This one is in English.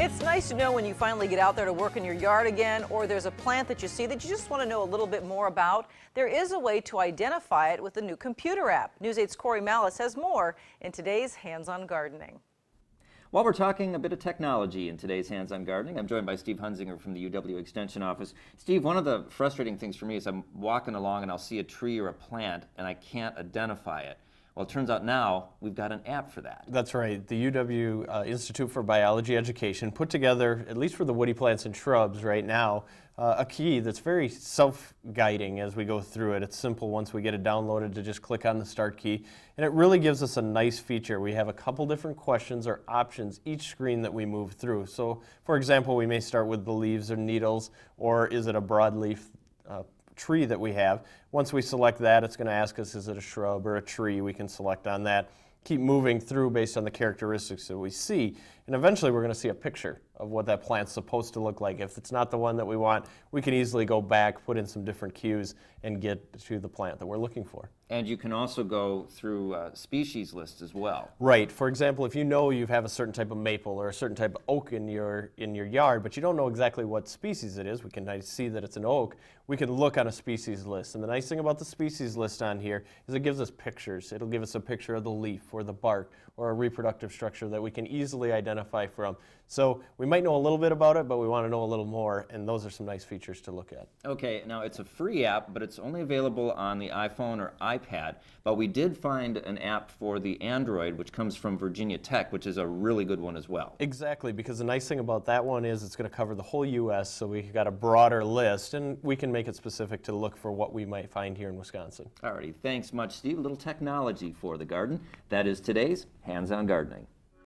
It's nice to know when you finally get out there to work in your yard again, or there's a plant that you see that you just want to know a little bit more about. There is a way to identify it with the new computer app. News 8's Corey Malice has more in today's Hands-on Gardening. While we're talking a bit of technology in today's Hands-on Gardening, I'm joined by Steve Hunzinger from the UW Extension Office. Steve, one of the frustrating things for me is I'm walking along and I'll see a tree or a plant and I can't identify it. Well, it turns out now we've got an app for that. That's right. The UW Institute for Biology Education put together, at least for the woody plants and shrubs right now, a key that's very self-guiding as we go through it. It's simple once we get it downloaded to just click on the Start key, and it really gives us a nice feature. We have a couple different questions or options each screen that we move through. So, for example, we may start with the leaves or needles, or is it a broadleaf tree that we have. Once we select that, it's going to ask us, is it a shrub or a tree? We can select on that. Keep moving through based on the characteristics that we see, and eventually we're going to see a picture of what that plant's supposed to look like. If it's not the one that we want, we can easily go back, put in some different cues, and get to the plant that we're looking for. And you can also go through species lists as well. Right. For example, if you know you have a certain type of maple or a certain type of oak in your yard, but you don't know exactly what species it is, we can see that it's an oak, we can look on a species list. And the nice thing about the species list on here is it gives us pictures. It'll give us a picture of the leaf or the bark or a reproductive structure that we can easily identify from. So we might know a little bit about it, but we want to know a little more, and those are some nice features to look at. Okay, now it's a free app, but it's only available on the iPhone or iPad, but we did find an app for the Android, which comes from Virginia Tech, which is a really good one as well. Exactly, because the nice thing about that one is it's going to cover the whole U.S., so we've got a broader list, and we can make it specific to look for what we might find here in Wisconsin. Alrighty, thanks much, Steve. A little technology for the garden. That is today's Hands-on Gardening.